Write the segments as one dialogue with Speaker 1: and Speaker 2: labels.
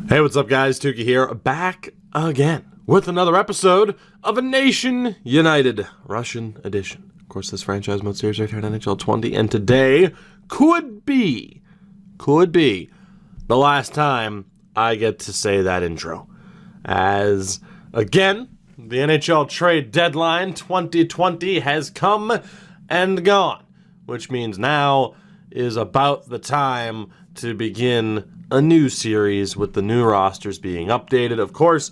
Speaker 1: Hey, what's up, guys? Tukey here, back again with another episode of A Nation United Russian Edition. Of course, this franchise mode series right here at NHL 20, and today could be the last time I get to say that intro. As, again, the NHL trade deadline 2020 has come and gone, which means now is about the time to begin a new series with the new rosters being updated. Of course,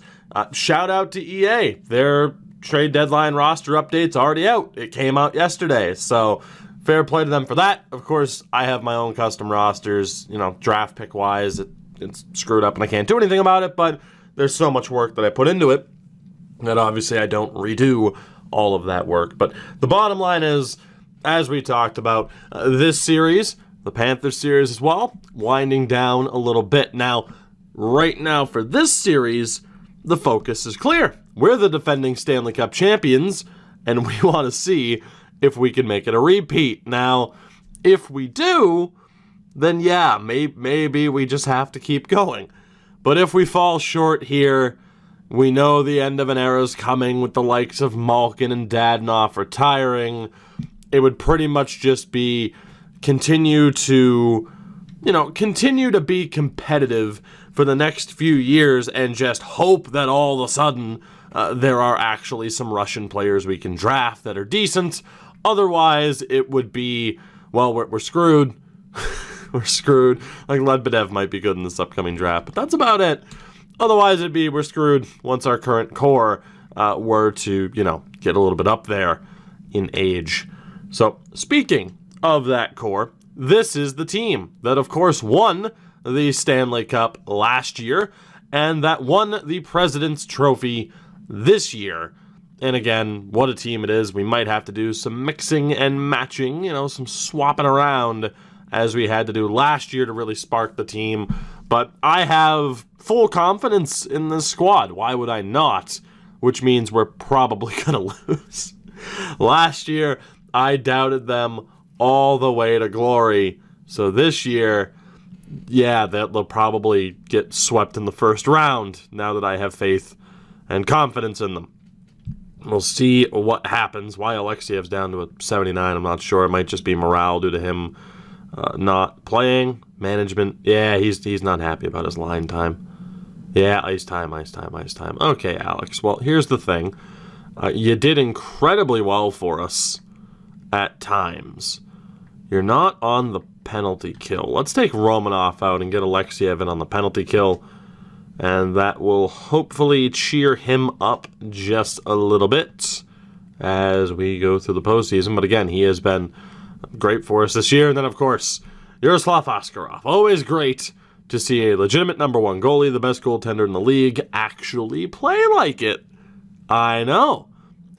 Speaker 1: shout out to EA. Their trade deadline roster update's already out. It came out yesterday, so fair play to them for that. Of course, I have my own custom rosters, draft pick wise. It's screwed up and I can't do anything about it, but there's so much work that I put into it that obviously I don't redo all of that work. But the bottom line is, as we talked about, this series, the Panthers series as well, winding down a little bit. Now, right now for this series, the focus is clear. We're the defending Stanley Cup champions, and we want to see if we can make it a repeat. Now, if we do, then yeah, maybe we just have to keep going. But if we fall short here, we know the end of an era is coming with the likes of Malkin and Dadonov retiring. It would pretty much just be continue to be competitive for the next few years and just hope that all of a sudden there are actually some Russian players we can draft that are decent. Otherwise, it would be, well, we're screwed. We're screwed. Like Ledbedev might be good in this upcoming draft, but that's about it. Otherwise, it'd be we're screwed once our current core were to, get a little bit up there in age. So, speaking of that core, this is the team that, of course, won the Stanley Cup last year and that won the President's Trophy this year. And again, what a team it is. We might have to do some mixing and matching, some swapping around as we had to do last year to really spark the team. But I have full confidence in this squad. Why would I not? Which means we're probably going to lose. Last year, I doubted them all the way to glory. So this year, yeah, they'll probably get swept in the first round now that I have faith and confidence in them. We'll see what happens. Why Alexiev's down to a 79, I'm not sure. It might just be morale due to him not playing. Management, yeah, he's not happy about his line time. Yeah, ice time. Okay, Alex, well, here's the thing. You did incredibly well for us at times. You're not on the penalty kill. Let's take Romanov out and get Alexiev in on the penalty kill, and that will hopefully cheer him up just a little bit as we go through the postseason. But again, he has been great for us this year. And then, of course, Yaroslav Askarov. Always great to see a legitimate number one goalie, the best goaltender in the league, actually play like it. I know.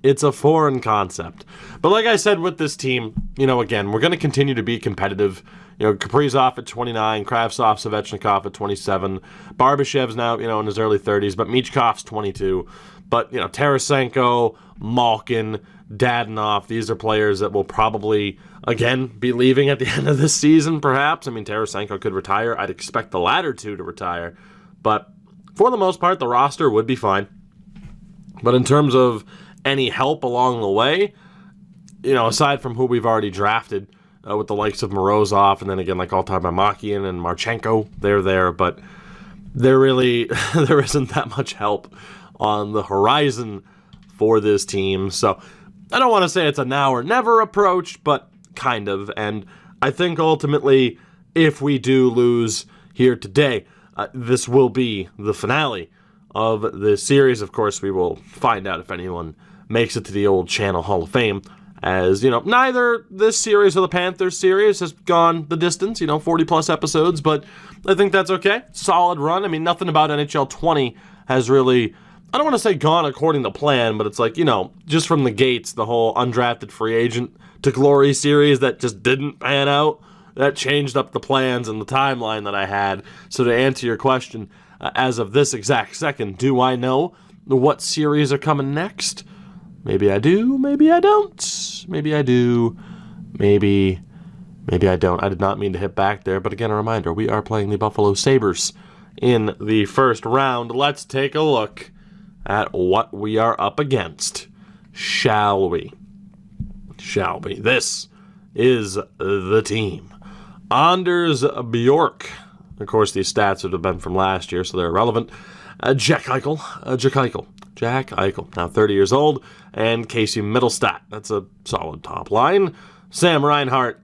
Speaker 1: It's a foreign concept. But like I said with this team, again, we're going to continue to be competitive. Kaprizov at 29, Kravtsov, Svechnikov at 27. Barbashev's now, in his early 30s, but Michkov's 22. But, Tarasenko, Malkin, Dadonov, these are players that will probably, again, be leaving at the end of this season, perhaps. I mean, Tarasenko could retire. I'd expect the latter two to retire. But for the most part, the roster would be fine. But in terms of any help along the way, aside from who we've already drafted with the likes of Morozov, and then again, like Altar Mamakian and Marchenko, they're there, but there isn't that much help on the horizon for this team. So I don't want to say it's a now or never approach, but kind of. And I think ultimately, if we do lose here today, this will be the finale of the series. Of course, we will find out if anyone makes it to the old Channel Hall of Fame, as, neither this series or the Panthers series has gone the distance, 40-plus episodes, but I think that's okay. Solid run. I mean, nothing about NHL 20 has really, I don't want to say gone according to plan, but it's like, just from the gates, the whole undrafted free agent to glory series that just didn't pan out, that changed up the plans and the timeline that I had. So to answer your question, as of this exact second, do I know what series are coming next? Maybe I do, maybe I don't. Maybe I do, maybe I don't. I did not mean to hit back there, but again, a reminder, we are playing the Buffalo Sabres in the first round. Let's take a look at what we are up against, shall we? Shall we? This is the team. Anders Bjork. Of course, these stats would have been from last year, so they're irrelevant. Jack Eichel, now 30 years old, and Casey Middlestat. That's a solid top line. Sam Reinhart,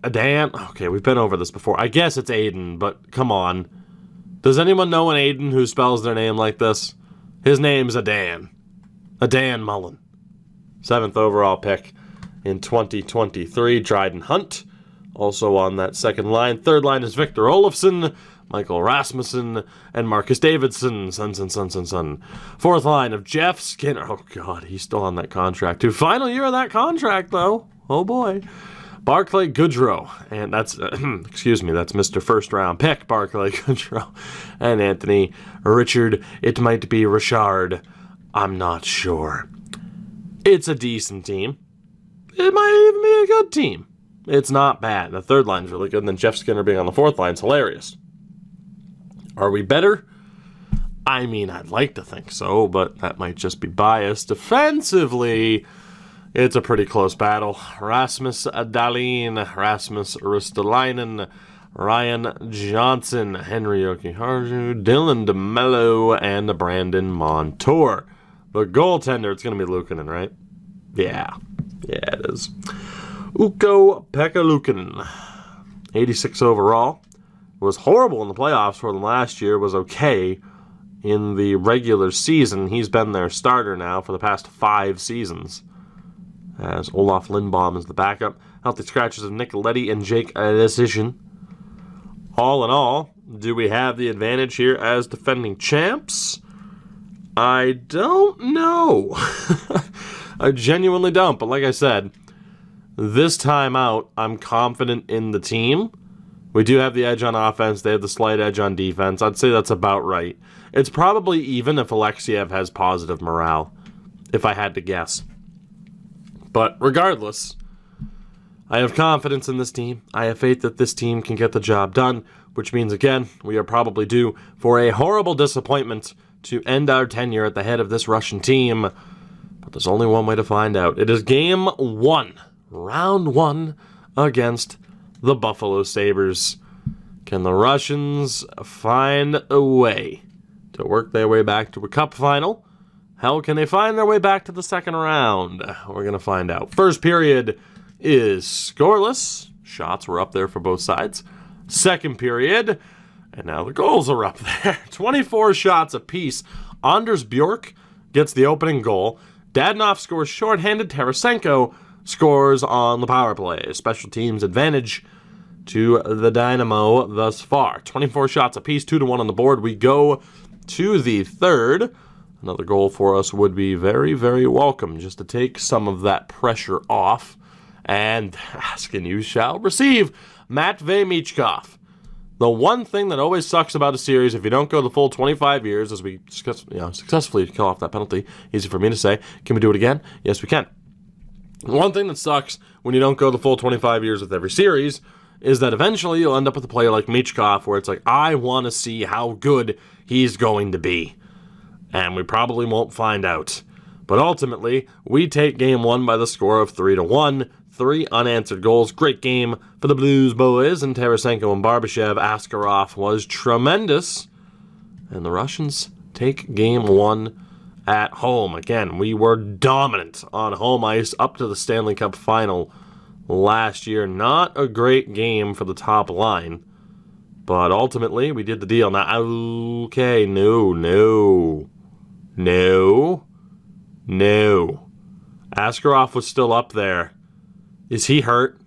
Speaker 1: Dan. Okay, we've been over this before. I guess it's Aiden, but come on. Does anyone know an Aiden who spells their name like this? His name's a Dan Mullen. 7th overall pick in 2023. Dryden Hunt, also on that second line. Third line is Victor Olofsson, Michael Rasmussen, and Marcus Davidson. Son. Fourth line of Jeff Skinner. Oh, God, he's still on that contract, too. Final year of that contract, though. Oh, boy. Barclay Goodrow. And that's, excuse me, that's Mr. First Round pick, Barclay Goodrow. And Anthony Richard. It might be Richard. I'm not sure. It's a decent team. It might even be a good team. It's not bad. The third line's really good, and then Jeff Skinner being on the fourth line's hilarious. Are we better? I mean, I'd like to think so, but that might just be biased. Defensively, it's a pretty close battle. Rasmus Dahlin, Rasmus Ristolainen, Ryan Johnson, Henry Jokiharju, Dylan DeMello, and Brandon Montour. The goaltender, it's going to be Luukkonen, right? Yeah, it is. Ukko-Pekka Luukkonen, 86 overall. Was horrible in the playoffs for them last year, was okay in the regular season. He's been their starter now for the past 5 seasons, as Olaf Lindbaum is the backup. Healthy scratches of Nick Leddy and Jake Decision. All in all, do we have the advantage here as defending champs? I don't know. I genuinely don't, but like I said, this time out, I'm confident in the team. We do have the edge on offense. They have the slight edge on defense. I'd say that's about right. It's probably even if Alexiev has positive morale, if I had to guess. But regardless, I have confidence in this team. I have faith that this team can get the job done, which means, again, we are probably due for a horrible disappointment to end our tenure at the head of this Russian team. But there's only one way to find out. It is Game 1, Round 1, against the Buffalo Sabres. Can the Russians find a way to work their way back to a cup final? How can they find their way back to the second round? We're going to find out. First period is scoreless. Shots were up there for both sides. Second period, and now the goals are up there. 24 shots apiece. Anders Bjork gets the opening goal. Dadonov scores shorthanded. Tarasenko scores on the power play. Special teams advantage to the Dynamo thus far. 24 shots apiece, 2-1 on the board. We go to the third. Another goal for us would be very, very welcome, just to take some of that pressure off. And ask and you shall receive. Matvei Michkov. The one thing that always sucks about a series, if you don't go the full 25 years, as we successfully kill off that penalty, easy for me to say. Can we do it again? Yes, we can. One thing that sucks when you don't go the full 25 years with every series is that eventually you'll end up with a player like Michkov where it's like, I want to see how good he's going to be. And we probably won't find out. But ultimately, we take Game 1 by the score of 3-1. 3 unanswered goals. Great game for the Blues boys. And Tarasenko and Barbashev. Askarov was tremendous. And the Russians take Game 1 at home. Again, we were dominant on home ice up to the Stanley Cup final last year. Not a great game for the top line. But ultimately, we did the deal. Now, okay, no. Askarov was still up there. Is he hurt?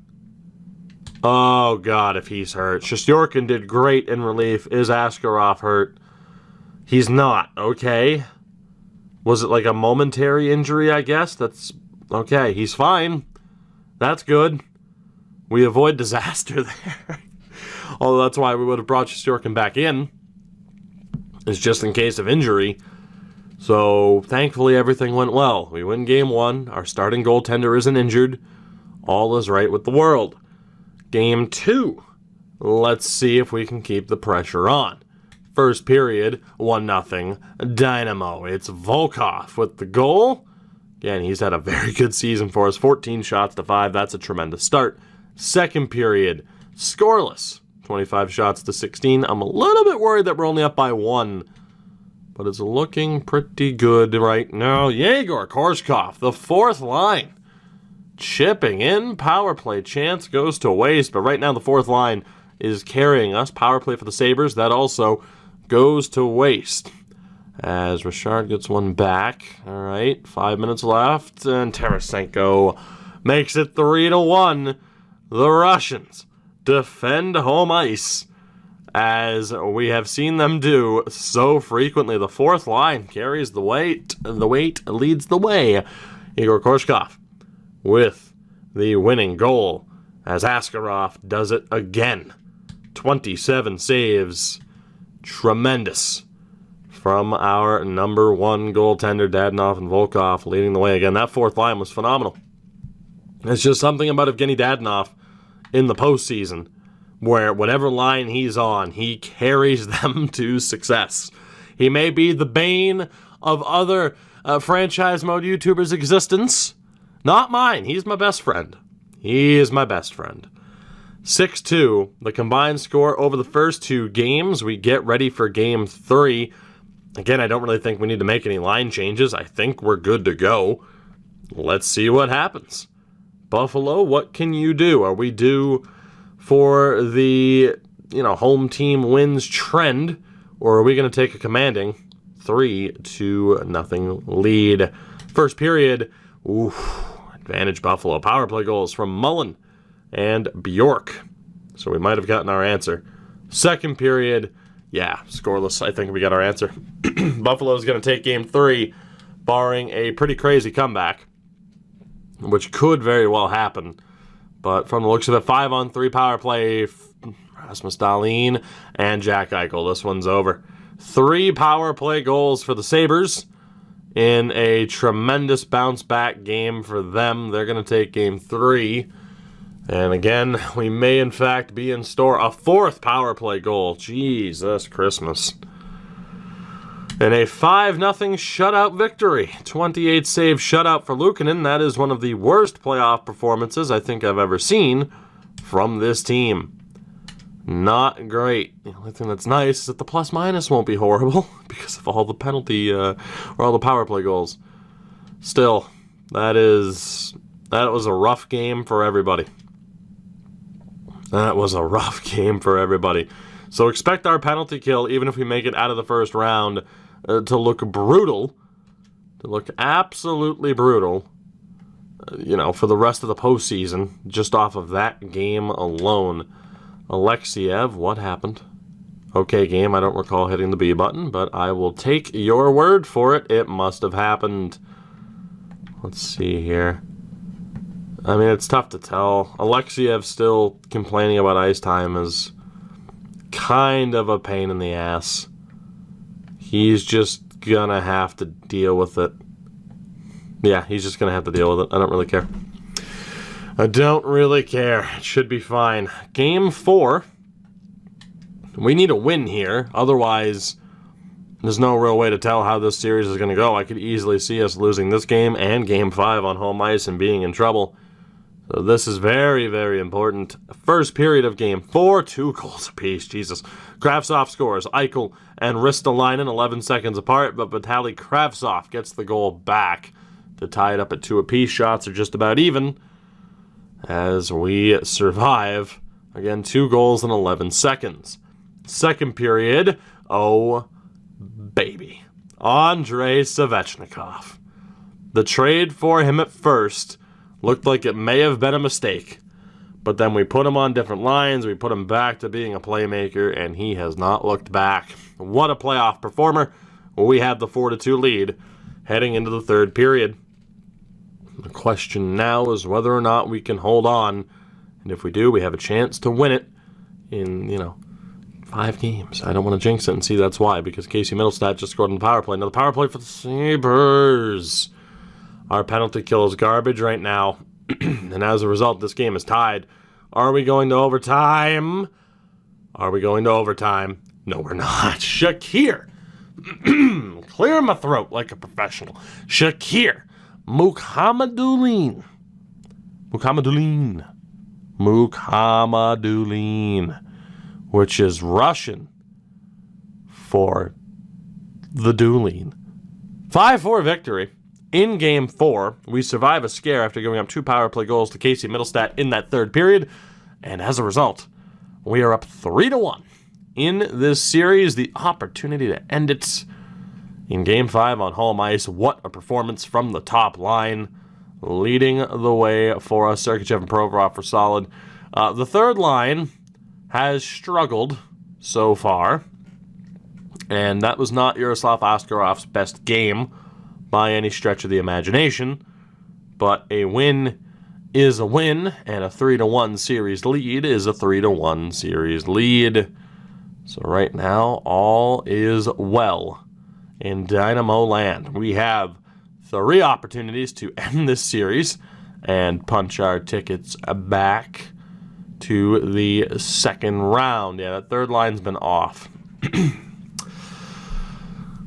Speaker 1: Oh, God, if he's hurt. Shesterkin did great in relief. Is Askarov hurt? He's not, okay. Was it like a momentary injury, I guess? That's okay. He's fine. That's good. We avoid disaster there. Although that's why we would have brought Shesterkin back in. It's just in case of injury. So, thankfully, everything went well. We win Game 1. Our starting goaltender isn't injured. All is right with the world. Game 2. Let's see if we can keep the pressure on. First period, 1-0 Dynamo. It's Volkov with the goal. Again, he's had a very good season for us. 14 shots to 5. That's a tremendous start. Second period, scoreless. 25 shots to 16. I'm a little bit worried that we're only up by 1. But it's looking pretty good right now. Yegor Korshkov, the fourth line. Chipping in. Power play chance goes to waste. But right now the fourth line is carrying us. Power play for the Sabres. That also goes to waste. As Richard gets one back. All right, 5 minutes left. And Tarasenko makes it 3-1. The Russians defend home ice, as we have seen them do so frequently. The fourth line carries the weight. The weight leads the way. Igor Korshkov with the winning goal, as Askarov does it again. 27 saves. Tremendous from our number one goaltender, Dadonov and Volkov, leading the way again. That fourth line was phenomenal. It's just something about Evgeny Dadonov in the postseason, where whatever line he's on, he carries them to success. He may be the bane of other franchise mode YouTubers' existence. Not mine. He's my best friend. He is my best friend. 6-2, the combined score over the first two games. We get ready for Game 3. Again, I don't really think we need to make any line changes. I think we're good to go. Let's see what happens. Buffalo, what can you do? Are we due for the home team wins trend, or are we going to take a commanding 3-0 lead? First period, advantage Buffalo. Power play goals from Mullen and Bjork. So we might have gotten our answer. Second period, scoreless. I think we got our answer. Buffalo's going to take Game 3, barring a pretty crazy comeback, which could very well happen. But from the looks of it, 5-on-3 power play, Rasmus Dahlin and Jack Eichel. This one's over. 3 power play goals for the Sabres in a tremendous bounce-back game for them. They're going to take Game 3. And again, we may in fact be in store a 4th power play goal. Jesus Christmas. And a 5-0 shutout victory. 28-save shutout for Luukkonen. That is one of the worst playoff performances I think I've ever seen from this team. Not great. The only thing that's nice is that the plus-minus won't be horrible because of all the penalty, or all the power play goals. Still, that was a rough game for everybody. That was a rough game for everybody. So expect our penalty kill, even if we make it out of the first round, to look brutal. To look absolutely brutal, for the rest of the postseason, just off of that game alone. Alexiev, what happened? Okay, game, I don't recall hitting the B button, but I will take your word for it. It must have happened. Let's see here. I mean, it's tough to tell. Alexiev still complaining about ice time is kind of a pain in the ass. He's just gonna have to deal with it. Yeah, he's just gonna have to deal with it. I don't really care. I don't really care. It should be fine. Game 4. We need a win here. Otherwise, there's no real way to tell how this series is going to go. I could easily see us losing this game and Game 5 on home ice and being in trouble. So this is very, very important. First period of Game 4, 2 goals apiece. Jesus. Kravtsov scores. Eichel and Ristolainen 11 seconds apart, but Vitaly Kravtsov gets the goal back to tie it up at 2 apiece. Shots are just about even as we survive. Again, 2 goals in 11 seconds. Second period, oh baby. Andrei Svechnikov. The trade for him at first looked like it may have been a mistake, but then we put him on different lines, we put him back to being a playmaker, and he has not looked back. What a playoff performer. We have the 4-2 lead heading into the third period. The question now is whether or not we can hold on, and if we do, we have a chance to win it in, 5 games. I don't want to jinx it, and see that's why, because Casey Middlestat just scored on the power play. Now the power play for the Sabres. Our penalty kill is garbage right now, and as a result, this game is tied. Are we going to overtime? Are we going to overtime? No, we're not. Shakir. Clear my throat like a professional. Shakir Mukhamadullin. Mukhamadullin, which is Russian for the Dulin. 5-4 victory. In Game 4, we survive a scare after giving up 2 power play goals to Casey Middlestat in that third period. And as a result, we are up 3-1. In this series, the opportunity to end it in Game 5 on home ice. What a performance from the top line. Leading the way for us, Sergachev and Provorov were solid. The third line has struggled so far. And that was not Yaroslav Askarov's best game by any stretch of the imagination. But a win is a win, and a 3-1 series lead is a 3-1 series lead. So right now, all is well in Dynamo land. We have 3 opportunities to end this series and punch our tickets back to the second round. Yeah, that third line's been off.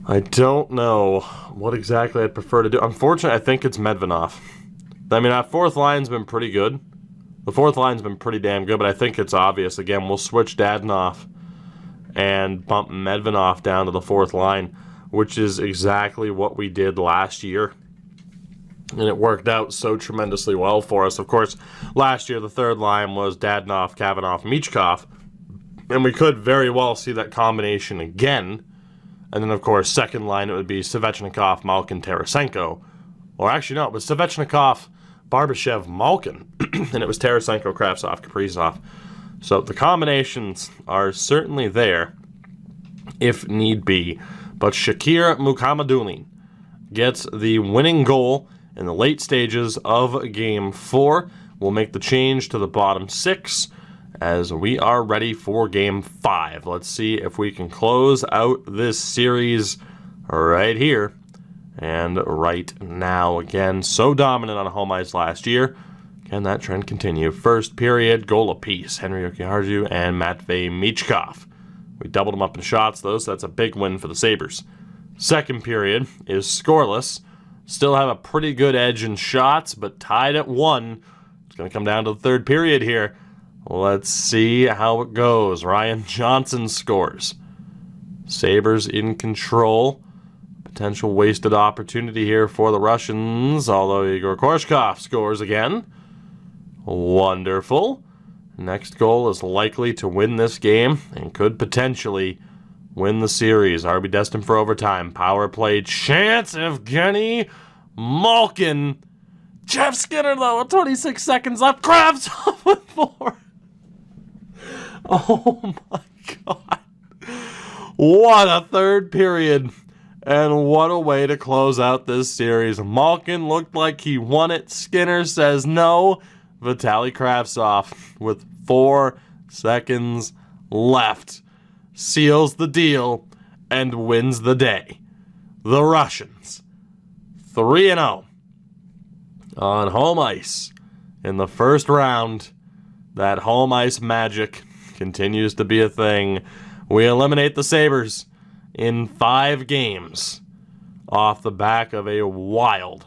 Speaker 1: I don't know what exactly I'd prefer to do. Unfortunately, I think it's Medvedov. I mean, that fourth line's been pretty good. The fourth line's been pretty damn good, but I think it's obvious. Again, we'll switch Dadonov and bump Medvedov down to the fourth line, which is exactly what we did last year. And it worked out so tremendously well for us. Of course, last year the third line was Dadonov, Kavanov, Michkov, and we could very well see that combination again. And then, of course, second line, it would be Svechnikov, Malkin, Tarasenko. Or actually, no, it was Svechnikov, Barbashev, Malkin. And it was Tarasenko, Kravtsov, Kaprizov. So the combinations are certainly there, if need be. But Shakir Mukhamadullin gets the winning goal in the late stages of Game 4. We'll make the change to the bottom 6 as we are ready for Game 5. Let's see if we can close out this series right here and right now. Again, so dominant on home ice last year. Can that trend continue? First period, goal apiece. Henry Okiharju and Matvei Michkov. We doubled them up in shots, though, so that's a big win for the Sabres. Second period is scoreless. Still have a pretty good edge in shots, but tied at 1. It's going to come down to the third period here. Let's see how it goes. Ryan Johnson scores. Sabres in control. Potential wasted opportunity here for the Russians, although Igor Korshkov scores again. Wonderful. Next goal is likely to win this game and could potentially win the series. Are we destined for overtime? Power play chance. Evgeny Malkin. Jeff Skinner, though, with 26 seconds left. Kravtsov with 4. Oh my God. What a third period. And what a way to close out this series. Malkin looked like he won it. Skinner says no. Vitaly Kravtsov with 4 seconds left seals the deal and wins the day. The Russians 3-0 on home ice in the first round. That home ice magic continues to be a thing. We eliminate the Sabres in 5 games off the back of a wild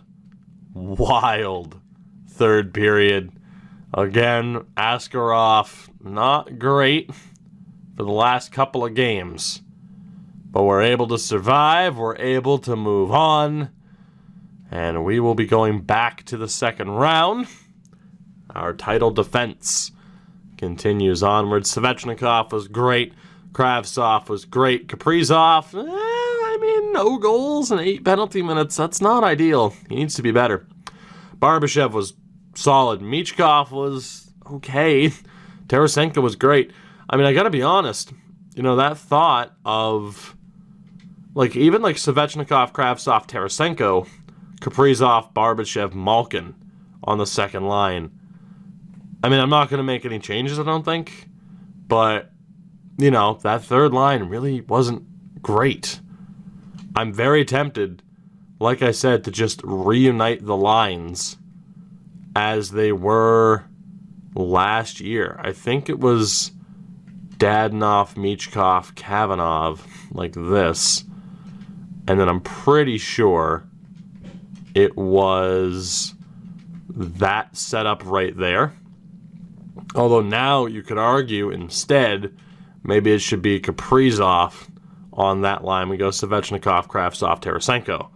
Speaker 1: third period. Again, Askarov, not great for the last couple of games. But we're able to survive, we're able to move on, and we will be going back to the second round. Our title defense continues onward. Svechnikov was great. Kravtsov was great. Kaprizov, no goals and 8 penalty minutes. That's not ideal. He needs to be better. Barbashev was solid. Michkov was okay. Tarasenko was great. I gotta be honest. That thought of, even Svechnikov, Kravtsov, Tarasenko, Kaprizov, Barbashev, Malkin on the second line. I'm not going to make any changes, I don't think. But, that third line really wasn't great. I'm very tempted, like I said, to just reunite the lines as they were last year. I think it was Dadonov, Michkov, Kavanov, like this. And then I'm pretty sure it was that setup right there. Although now you could argue instead, maybe it should be Kaprizov on that line. We go Svechnikov, Kravtsov, Tarasenko.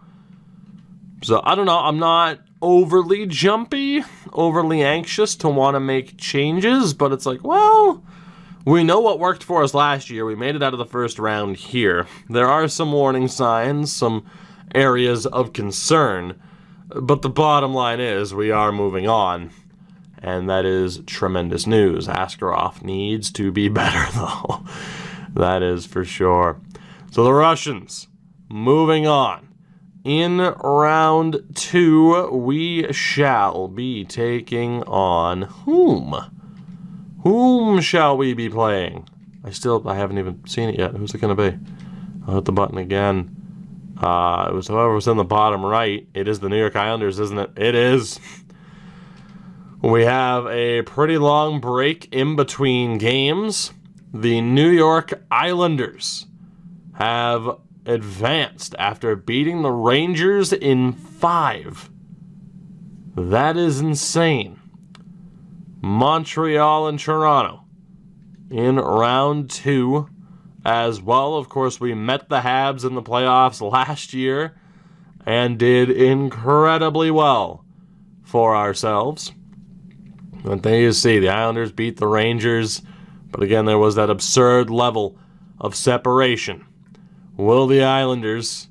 Speaker 1: So I don't know. I'm not overly jumpy, overly anxious to want to make changes, but it's like, well, we know what worked for us last year. We made it out of the first round here. There are some warning signs, some areas of concern, but the bottom line is we are moving on, and that is tremendous news. Askarov needs to be better, though. That is for sure. So the Russians, moving on. In round 2, we shall be taking on whom? Whom shall we be playing? I haven't even seen it yet. Who's it going to be? I'll hit the button again. It was whoever was in the bottom right. It is the New York Islanders, isn't it? It is. We have a pretty long break in between games. The New York Islanders have advanced after beating the Rangers in 5. That is insane. Montreal and Toronto in round 2 as well. Of course, we met the Habs in the playoffs last year and did incredibly well for ourselves. But there you see, the Islanders beat the Rangers, but again, there was that absurd level of separation. Will the Islanders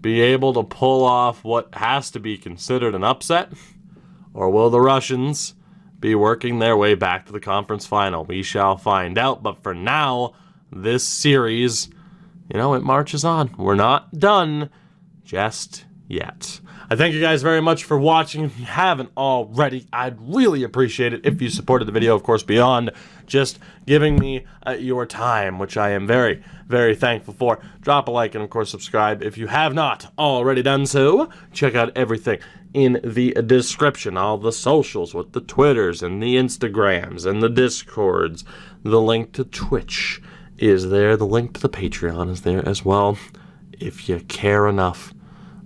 Speaker 1: be able to pull off what has to be considered an upset? Or will the Russians be working their way back to the conference final? We shall find out. But for now, this series, it marches on. We're not done just yet. I thank you guys very much for watching. If you haven't already, I'd really appreciate it if you supported the video, of course, beyond just giving me your time, which I am very, very thankful for. Drop a like and, of course, subscribe if you have not already done so. Check out everything in the description, all the socials with the Twitters and the Instagrams and the Discords. The link to Twitch is there. The link to the Patreon is there as well, if you care enough.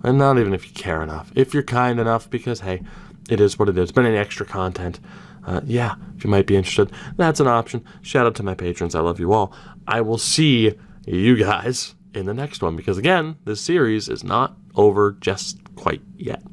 Speaker 1: And not even if you care enough. If you're kind enough, because, hey, it is what it is. But any extra content, if you might be interested, that's an option. Shout out to my patrons. I love you all. I will see you guys in the next one, because, again, this series is not over just quite yet.